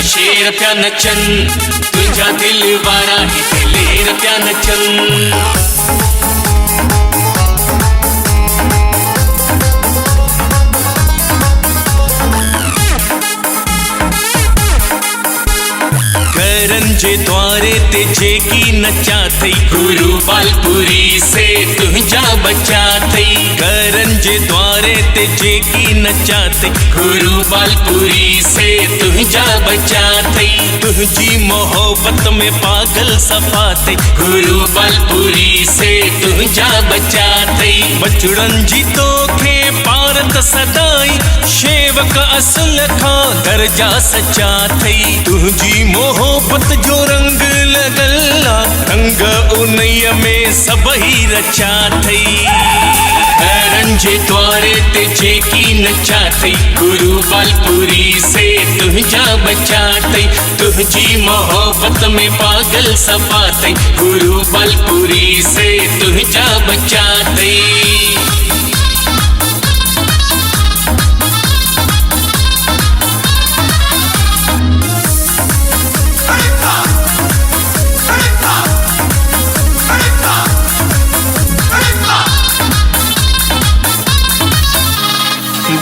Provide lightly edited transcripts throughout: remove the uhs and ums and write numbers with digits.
शेर प्या नचन, तुझा दिल वारा इथे लेर प्या नचन। करन जे द्वारे ते जेकी नचा थई, गुरु बालपुरी से तुझा बचा थई। करन जे द्वारे ते जेकी नचा थई, गुरु बालपुरी से तुझा बचा थई। तुझी मोहब्बत में पागल सफा थई, गुरु बालपुरी से तुझा बचा थई। बचड़न जी तोखे पारत सदाई, शेवक असल खां दर्जा सचा थई। तुझी मोहब्बत जो रंग लगला, रंग उनय में सबही रचा थई। करन जे द्वारे ते जेकी नचा थई, गुरु बालपुरी से तुझा बचा थई। तुझी मोहब्बत में पागल सफा थई, गुरु बालपुरी से तुझा बचा थई।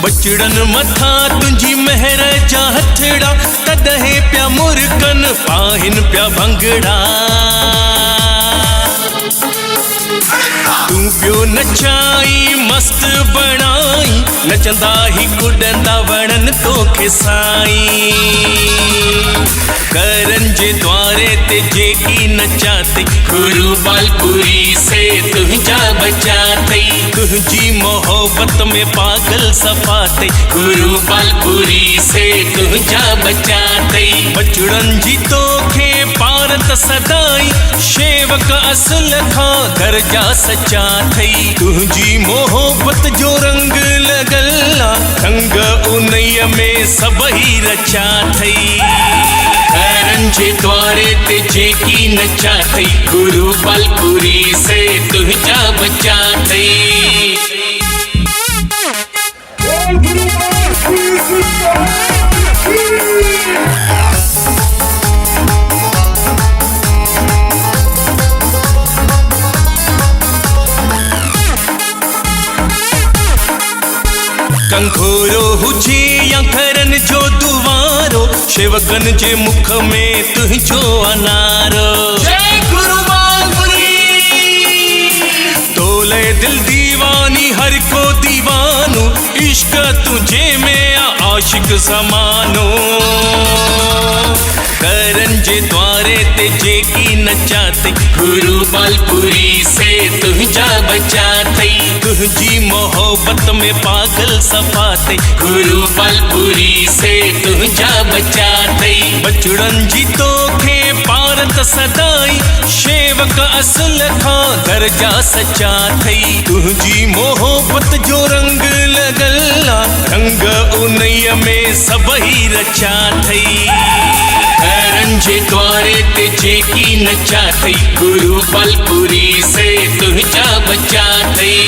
बचड़न मथा तुझी मेहर जा हथड़ा, तदहे प्या मुर्कन पाहिन प्या भंगड़ा। तू प्यो नचाई मस्त बनाई, नचंदा ही गुडंदा वणन तोखे साई। करन जे द्वारे ते जेकी नचा थई, गुरु बालपुरी से तुझा बचा थई। तुझी मोहब्बत में पागल सफा थई, गुरु बालपुरी से तुझा बचा थई। बचड़न जी तोखे पारत सदाई, शेवक असल खां दर्जा सचा थई। तुझी मोहब्बत जो रंग लगला, रंग उनय में सबही रचा थई। करन जे द्वारे ते जेकी नचा थई, गुरु बालपुरी से तुझा बचा थई। कंखोरो हुजे या करन जो दुवारो, शेवकन जे मुख में तुझो अनारो। जय गुरु बालपुरी। तोले दिल दीवानी हर को दीवानो, इश्क तुझे में आशिक समानो। करन जे द्वारे ते जेकी नचा थई, गुरु बालपुरी से तुझा बचा थई। तुझी मोहब्बत में पागल सफा थई, गुरु बालपुरी से तुझा बचा थई। बचड़न जी तोखे पारत सदाई, शेवक असल खां दर्जा सचा थई। तुझी मोहब्बत जो रंग लगला, रंग उनय में सबही रचा थई। करन जे द्वारे ते जेकी नचा थई, गुरु बालपुरी से तुझा बचा थई।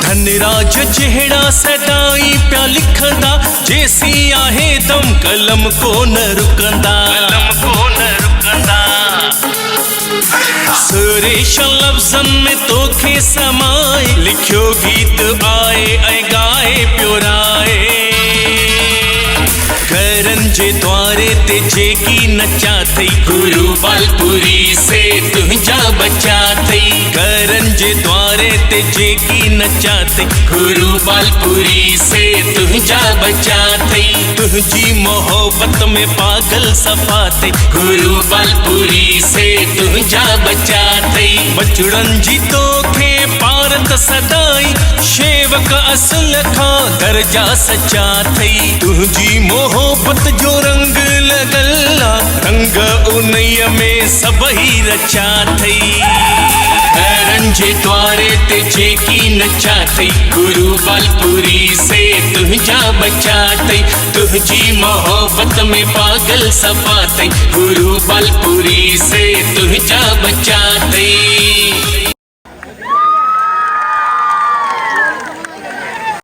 धनराज जेड़ा सदाई प्या लिखंदा, जैसी आहे दम कलम को न रुकंदा। कलम को न रुकंदा। सुरेश लफ्ज़न में तोखे समाए, लिखियो गीत आए ऐ गाए प्यो राए। करन जे द्वारे ते जेकी नचा थई, गुरु बालपुरी से तुझा बचा थई। करन जे द्वारे ते जेकी नचा थई, गुरु बालपुरी से तुझा बचा थई। तुझी मोहब्बत में पागल सफा थई, गुरु बालपुरी से तुझा बचा थई। बचड़न जी तोखे पारत सदाई, शेवक असल खां दर्जा सचा थई। तुझी मोहब्बत जो रंग लगला, रंग उनय में सबही रचा थई। करन करन जे द्वारे ते जेकी नचाथई गुरु बालपुरी से तुझा बचातई तुझी मोहब्बत में पागल सफातई गुरु बालपुरी से तुझा बचातई।